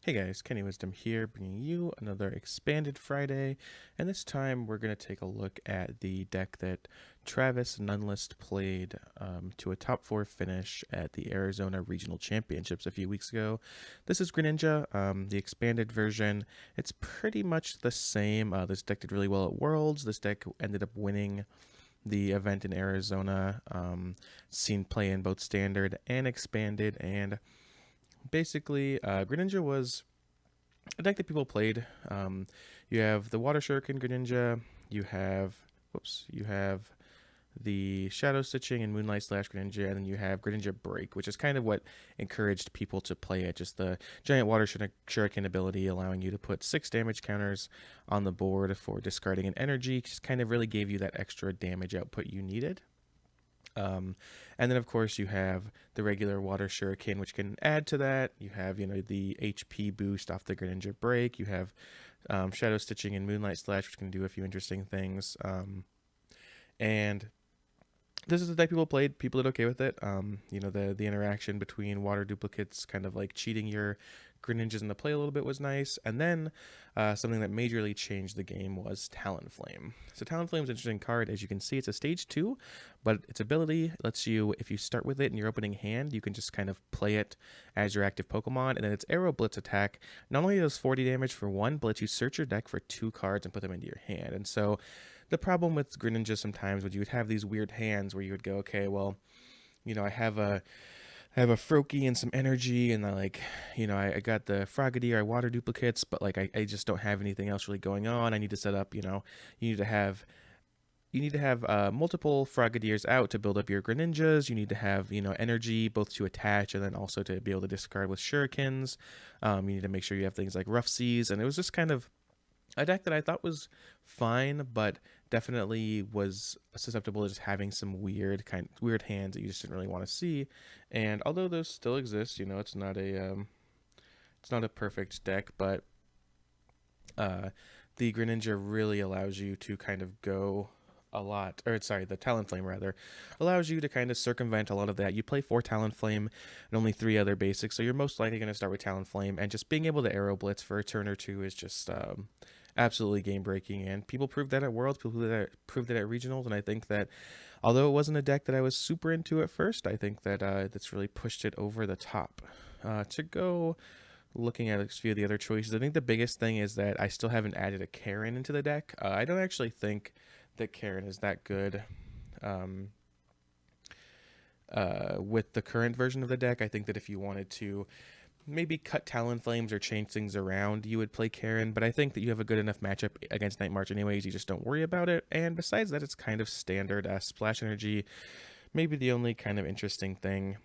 Hey guys, Kenny Wisdom here, bringing you another Expanded Friday, and this time we're going to take a look at the deck that Travis Nunlist played to a top 4 finish at the Arizona Regional Championships a few weeks ago. This is Greninja, the expanded version. It's pretty much the same. This deck did really well at Worlds. This deck ended up winning the event in Arizona, seen play in both Standard and Expanded, and basically, Greninja was a deck that people played. You have the Water Shuriken Greninja. You have the Shadow Stitching and Moonlight Slash Greninja, and then you have Greninja Break, which is kind of what encouraged people to play it. Just the giant Water Shuriken ability, allowing you to put 6 damage counters on the board for discarding an energy, just kind of really gave you that extra damage output you needed. And then of course you have the regular Water Shuriken, which can add to that. You have, the HP boost off the Greninja Break. You have Shadow Stitching and Moonlight Slash, which can do a few interesting things. And this is the deck people played. People did okay with it. The interaction between water duplicates, kind of like cheating your Greninjas into play a little bit, was nice. And then something that majorly changed the game was Talonflame. So Talonflame is an interesting card. As you can see, it's a stage 2, but its ability lets you, if you start with it in your opening hand, you can just kind of play it as your active Pokemon. And then its Arrow Blitz attack not only does 40 damage for 1, but lets you search your deck for 2 cards and put them into your hand. And so the problem with Greninja sometimes would you would have these weird hands where you would go, okay, well, I have a Froakie and some energy, and I got the Frogadier, I water duplicates, but I just don't have anything else really going on. I need to set up, you need to have multiple Frogadiers out to build up your Greninjas. You need to have, energy both to attach and then also to be able to discard with Shurikens. You need to make sure you have things like Rough Seas, and it was just kind of a deck that I thought was fine, but definitely was susceptible to just having some weird hands that you just didn't really want to see. And although those still exist, it's not a perfect deck, but the Greninja really allows you to kind of go a lot, or sorry, the Talonflame rather, allows you to kind of circumvent a lot of that. You play 4 Talonflame and only 3 other basics, so you're most likely going to start with Talonflame, and just being able to Arrow Blitz for a turn or two is just absolutely game breaking. And people proved that at Worlds, people proved that at Regionals, and I think that although it wasn't a deck that I was super into at first, I think that that's really pushed it over the top. To go looking at a few of the other choices, I think the biggest thing is that I still haven't added a Karen into the deck. I don't actually think that Karen is that good with the current version of the deck. I think that if you wanted to maybe cut Talonflames or change things around, you would play Karen, but I think that you have a good enough matchup against Night March anyways, you just don't worry about it. And besides that, it's kind of standard. Splash Energy, maybe the only kind of interesting thing.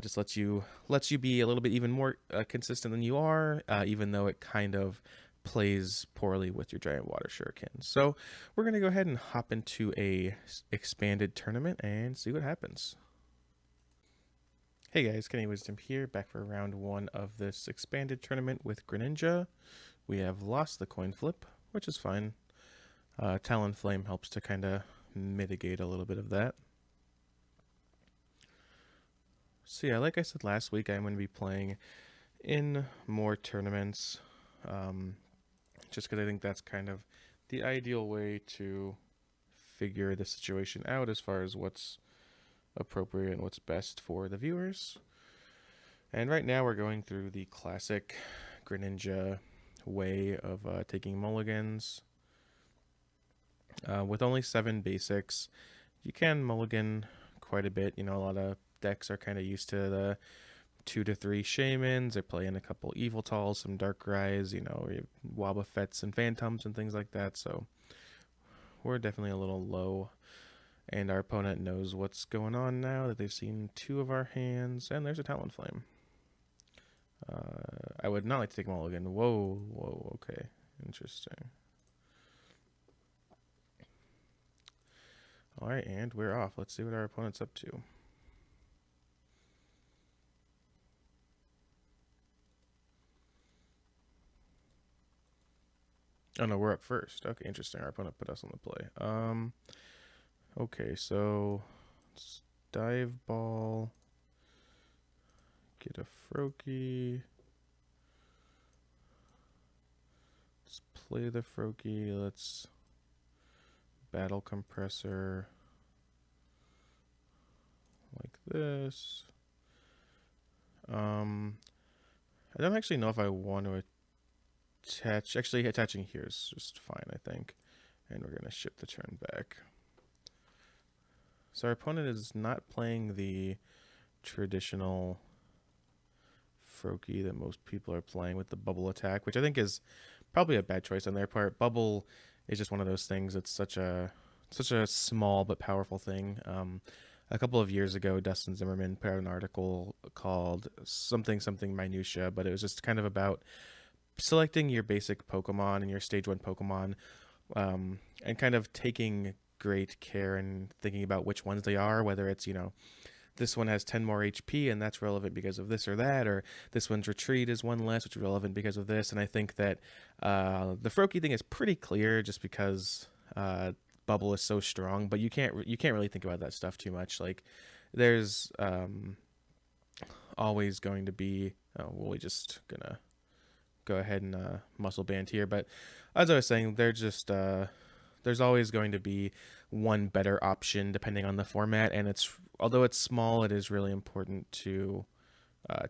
Just lets you be a little bit even more consistent than you are, even though it kind of plays poorly with your giant water shuriken. So we're going to go ahead and hop into a expanded tournament and see what happens. Hey guys, Kenny Wisdom here, back for round 1 of this expanded tournament with Greninja. We have lost the coin flip, which is fine. Talonflame helps to kind of mitigate a little bit of that. So yeah, like I said last week, I'm going to be playing in more tournaments, just because I think that's kind of the ideal way to figure the situation out as far as what's appropriate and what's best for the viewers. And right now we're going through the classic Greninja way of taking mulligans. With only 7 basics, you can mulligan quite a bit. A lot of decks are kind of used to the 2 to 3 Shamans. They're playing a couple Eviltalls, some Darkrai's, Wobbuffets and Phantoms and things like that. So we're definitely a little low. And our opponent knows what's going on now that they've seen 2 of our hands. And there's a Talonflame. I would not like to take mulligan. Whoa, okay. Interesting. Alright, and we're off. Let's see what our opponent's up to. Oh no, we're up first. Okay, interesting. Our opponent put us on the play. Okay, so let's dive ball. Get a Froakie. play the Froakie. Let's battle compressor like this. I don't actually know if I want to attach. Actually, attaching here is just fine, I think. And we're going to ship the turn back. So our opponent is not playing the traditional Froakie that most people are playing with the bubble attack, which I think is probably a bad choice on their part. Bubble is just one of those things. It's such a small but powerful thing. A couple of years ago, Dustin Zimmerman put out an article called something minutia, but it was just kind of about selecting your basic Pokemon and your stage 1 Pokemon, and kind of taking great care and thinking about which ones they are, whether it's, this one has 10 more HP and that's relevant because of this or that, or this one's retreat is one less, which is relevant because of this. And I think that the Froakie thing is pretty clear just because bubble is so strong, but you can't really think about that stuff too much. Like there's always going to be, we're just gonna go ahead and muscle band here, but as I was saying, they're just there's always going to be one better option depending on the format, and although it's small, it is really important to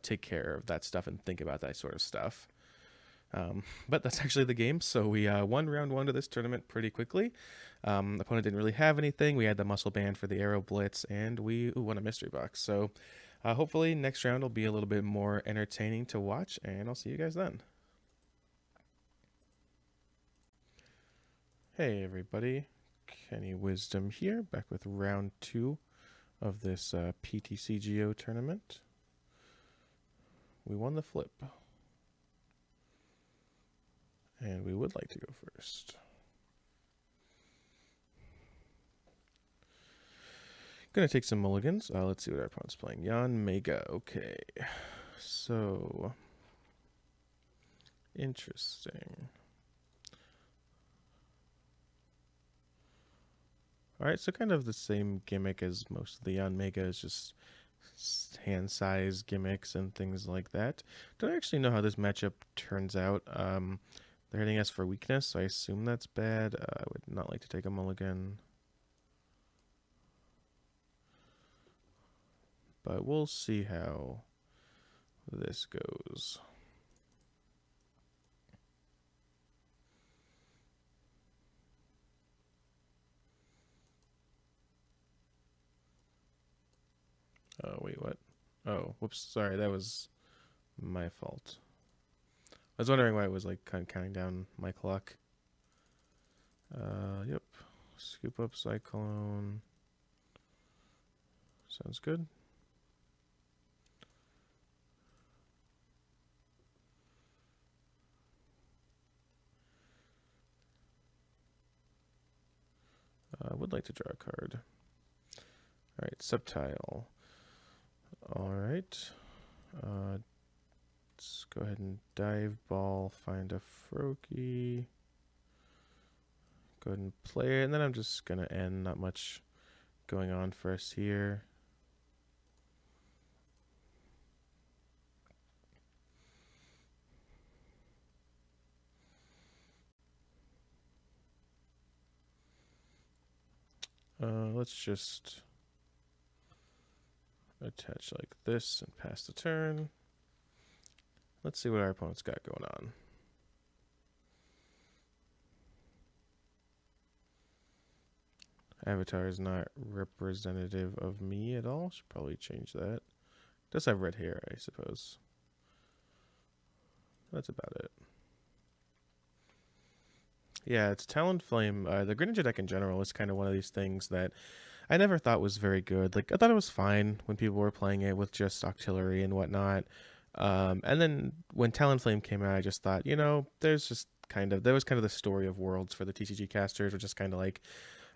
take care of that stuff and think about that sort of stuff. But that's actually the game, so we won round 1 of this tournament pretty quickly. The opponent didn't really have anything. We had the muscle band for the arrow blitz, and we won a mystery box. So hopefully next round will be a little bit more entertaining to watch, and I'll see you guys then. Hey everybody, Kenny Wisdom here, back with round 2 of this PTCGO tournament. We won the flip, and we would like to go first. Gonna take some mulligans. Let's see what our opponent's playing. Yanmega. Okay, so interesting. Alright, so kind of the same gimmick as most of the Yanmega, is just hand size gimmicks and things like that. Don't actually know how this matchup turns out. They're hitting us for weakness, so I assume that's bad. I would not like to take a mulligan. But we'll see how this goes. Oh, wait, what? Oh, whoops, sorry, that was my fault. I was wondering why it was like kind of counting down my clock. Yep. Scoop up Cyclone. Sounds good. I would like to draw a card. Alright, Subtile. Alright. Let's go ahead and dive ball, find a Froakie. Go ahead and play it, and then I'm just going to end. Not much going on for us here. Let's just attach like this and pass the turn. Let's see what our opponent's got going on. Avatar is not representative of me at all. Should probably change that. Does have red hair, I suppose. That's about it. Yeah, it's Talonflame. The Greninja deck in general is kind of one of these things that I never thought was very good. Like, I thought it was fine when people were playing it with just Octillery and whatnot. And then when Talonflame came out, I just thought, there was kind of the story of worlds for the TCG casters, which is kind of like,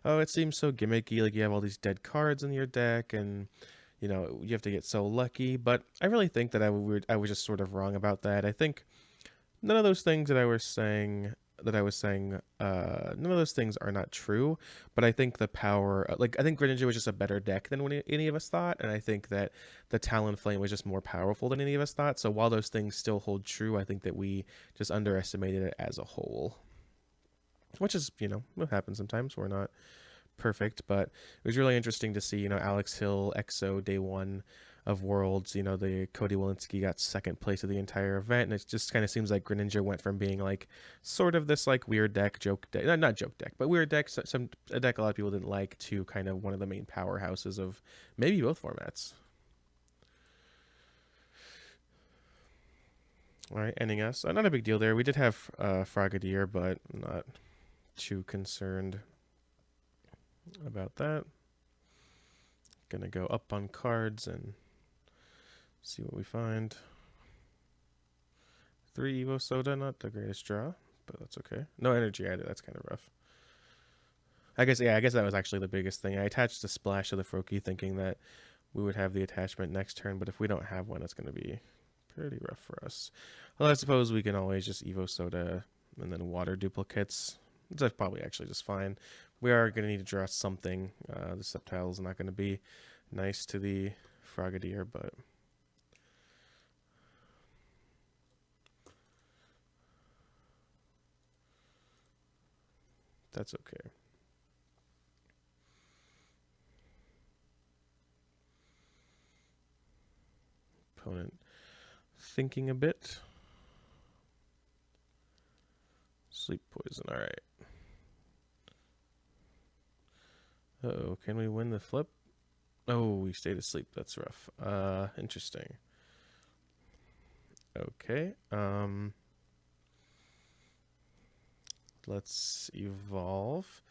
oh, it seems so gimmicky. Like, you have all these dead cards in your deck, and you have to get so lucky. But I really think that I was just sort of wrong about that. I think none of those things that I was saying, none of those things are not true, but I think the power, I think Greninja was just a better deck than any of us thought, and I think that the Talonflame was just more powerful than any of us thought. So while those things still hold true, I think that we just underestimated it as a whole. which is, what happens sometimes. We're not perfect, but it was really interesting to see, Alex Hill, EXO day one of Worlds, the Cody Walensky got second place of the entire event, and it just kind of seems like Greninja went from being like sort of this like weird deck, joke deck, not joke deck, but weird deck, a deck a lot of people didn't like, to kind of one of the main powerhouses of maybe both formats. All right, ending us. Not a big deal there. We did have Frogadier, but not too concerned about that. Gonna go up on cards and see what we find. 3 Evo Soda, not the greatest draw, but that's okay. No energy either, that's kind of rough. I guess that was actually the biggest thing. I attached the splash of the Froakie thinking that we would have the attachment next turn, but if we don't have one, it's going to be pretty rough for us. Well, I suppose we can always just Evo Soda and then water duplicates. That's probably actually just fine. We are going to need to draw something. The Sceptile is not going to be nice to the Frogadier, but that's okay. Opponent thinking a bit. Sleep poison, alright. Uh-oh, can we win the flip? Oh, we stayed asleep, that's rough. Interesting. Okay, let's evolve.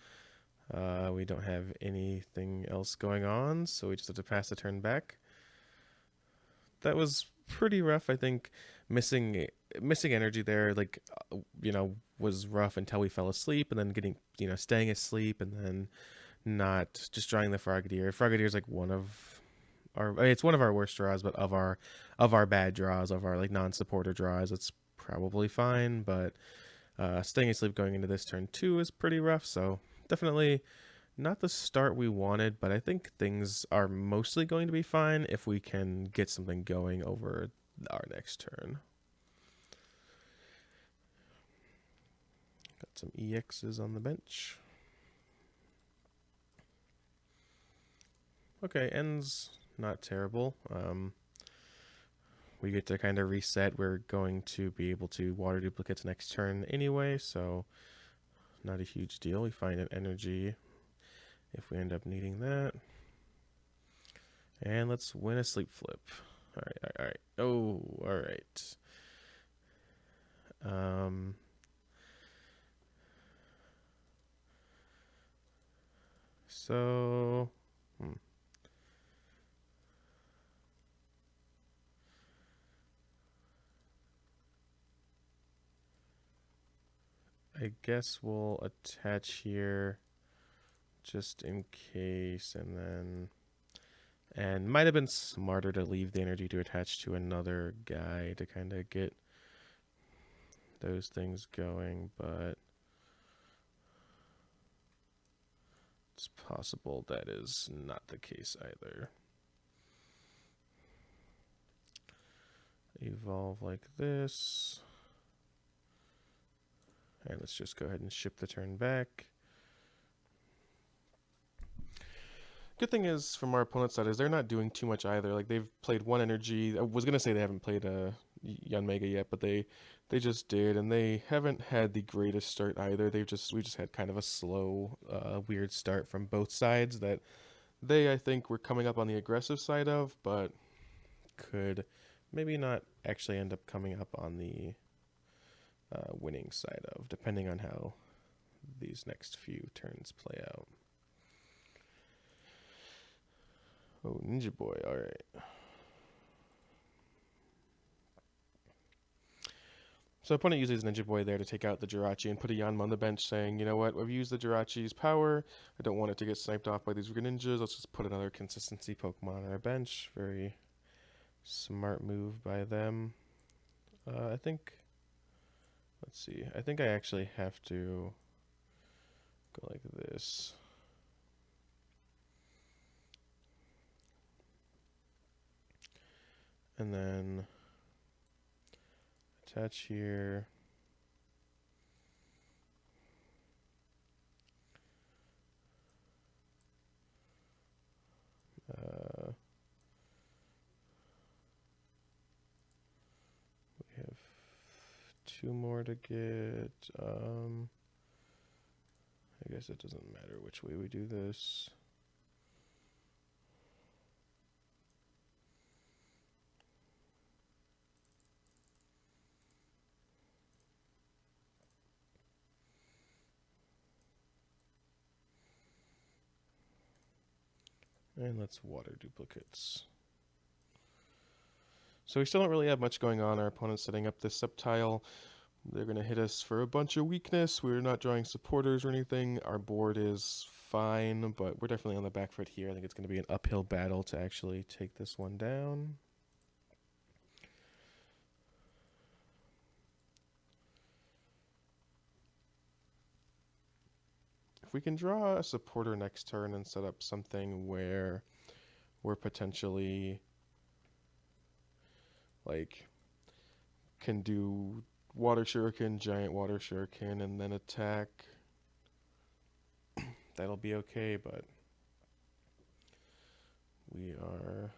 We don't have anything else going on, so we just have to pass the turn back. That was pretty rough. I think missing energy there, like was rough until we fell asleep, and then getting staying asleep, and then not just drawing the Frogadier. Frogadier is like one of our, I mean, it's one of our worst draws, but of our bad draws, of our like non-supporter draws, it's probably fine. But staying asleep going into this turn 2 is pretty rough. So definitely not the start we wanted, but I think things are mostly going to be fine if we can get something going over our next turn. Got some EXs on the bench. Okay, ends not terrible. We get to kind of reset. We're going to be able to water duplicates next turn anyway, so not a huge deal. We find an energy if we end up needing that. And let's win a sleep flip. All right. Oh, all right. So, I guess we'll attach here just in case, and might have been smarter to leave the energy to attach to another guy to kind of get those things going, but it's possible that is not the case either. Evolve like this. And let's just go ahead and ship the turn back. Good thing is, from our opponent's side, is they're not doing too much either. Like, they've played one energy. I was going to say they haven't played Yanmega yet, but they just did, and they haven't had the greatest start either. We just had kind of a slow, weird start from both sides that they, I think, were coming up on the aggressive side of, but could maybe not actually end up coming up on the winning side of, depending on how these next few turns play out. Oh, Ninja Boy, alright. So opponent uses Ninja Boy there to take out the Jirachi and put a Yanma on the bench saying, you know what, we've used the Jirachi's power, I don't want it to get sniped off by these Greninjas, let's just put another consistency Pokemon on our bench. Very smart move by them. I think, let's see, I think I actually have to go like this. And then attach here. 2 more to get. I guess it doesn't matter which way we do this. And let's water duplicates. So we still don't really have much going on. Our opponent's setting up this subtile. They're going to hit us for a bunch of weakness. We're not drawing supporters or anything. Our board is fine, but we're definitely on the back foot here. I think it's going to be an uphill battle to actually take this one down. If we can draw a supporter next turn and set up something where we're potentially like can do water shuriken, giant water shuriken, and then attack, that'll be okay, but we are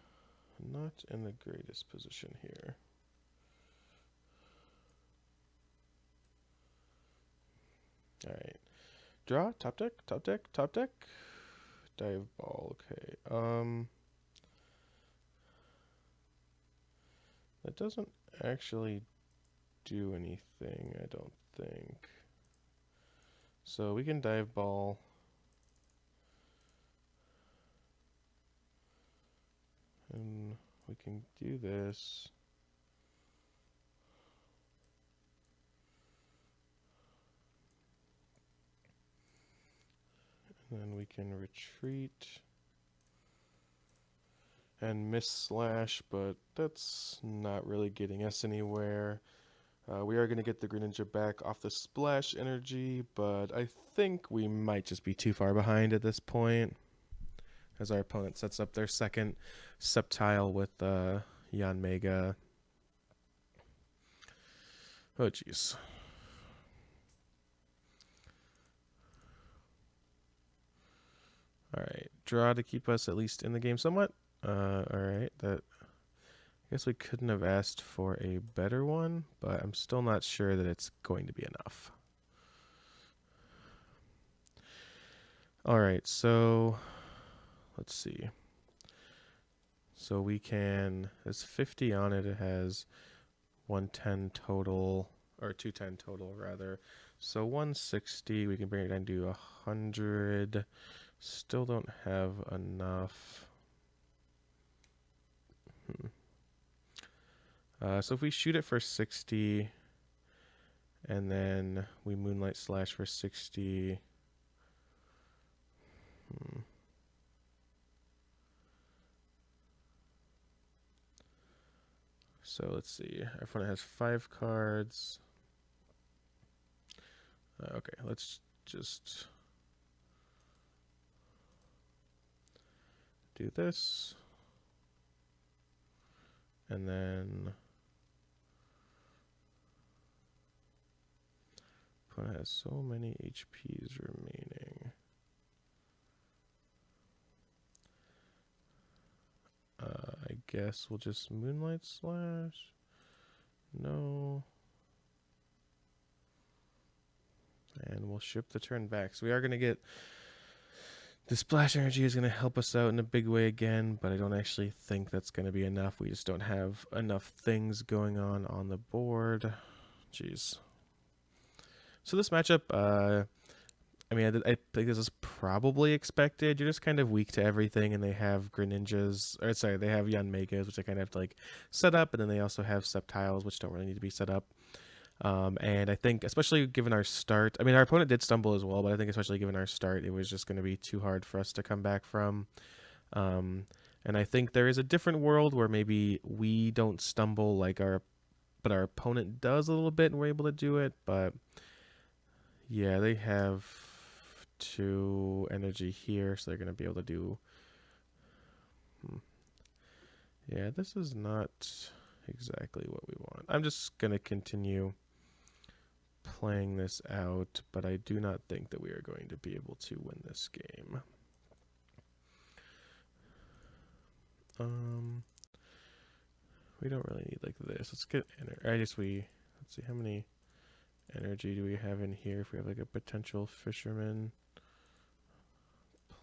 not in the greatest position here. All right. Draw, top deck, top deck, top deck. Dive ball, okay. That doesn't actually do anything, I don't think. So we can dive ball. And we can do this. And then we can retreat and miss slash, but that's not really getting us anywhere. We are going to get the Greninja back off the splash energy, but I think we might just be too far behind at this point, as our opponent sets up their second Sceptile with Yanmega. Oh, jeez. Alright, draw to keep us at least in the game somewhat. Alright, that... I guess we couldn't have asked for a better one, but I'm still not sure that it's going to be enough. Alright, so... let's see. So we can... there's 50 on it, it has 110 total, or 210 total rather. So 160, we can bring it down to 100. Still don't have enough. So if we shoot it for 60, and then we Moonlight Slash for 60. So let's see. Our opponent has 5 cards. Okay, let's just do this. And then opponent has so many HPs remaining. I guess we'll just Moonlight Slash. No. And we'll ship the turn back. So we are going to get... the splash energy is going to help us out in a big way again, but I don't actually think that's going to be enough. We just don't have enough things going on the board. Jeez. So this matchup, I mean, I think this is probably expected. You're just kind of weak to everything, and they have Greninjas, or sorry, they have Yanmegas, which I kind of have to like set up, and then they also have Sceptiles, which don't really need to be set up. And I think, especially given our start, I mean, our opponent did stumble as well, but I think especially given our start, it was just going to be too hard for us to come back from. And I think there is a different world where maybe we don't stumble like but our opponent does a little bit, and we're able to do it. But yeah, they have 2 energy here, so they're going to be able to do... yeah, this is not exactly what we want. I'm just going to continue playing this out, but I do not think that we are going to be able to win this game. We don't really need like this. Let's get let's see how many energy do we have in here if we have like a potential fisherman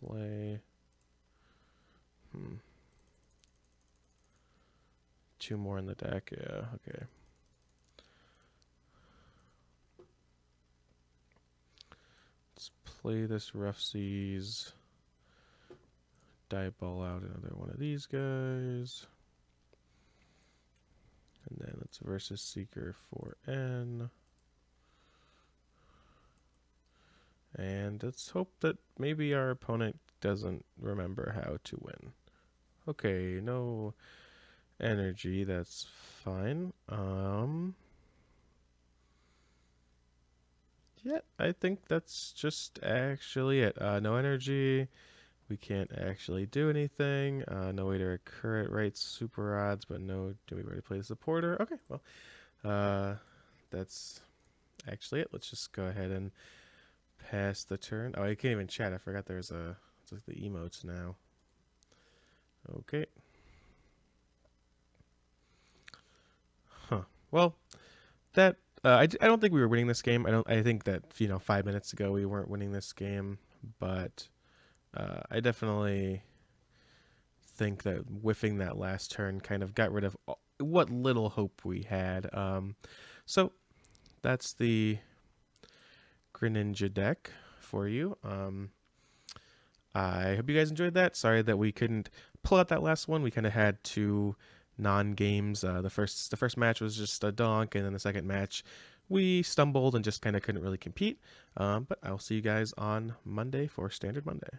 play? 2 more in the deck, yeah, okay. Let's play this Rough Seas. Dive ball out another one of these guys. And then let's versus Seeker for N. And let's hope that maybe our opponent doesn't remember how to win. Okay, no energy, that's fine. Yeah, I think that's just actually it. No energy. We can't actually do anything. No way to recur it, right? Super odds, but no. Do we already play the supporter? Okay, well, that's actually it. Let's just go ahead and pass the turn. Oh, I can't even chat. I forgot there's it's like the emotes now. Okay. Huh. Well, that I don't think we were winning this game. I think that 5 minutes ago we weren't winning this game, but I definitely think that whiffing that last turn kind of got rid of what little hope we had. So that's the Greninja deck for you. I hope you guys enjoyed that. Sorry that we couldn't pull out that last one. We kind of had 2 non-games. The first match was just a donk, and then the second match we stumbled and just kind of couldn't really compete. But I'll see you guys on Monday for Standard Monday.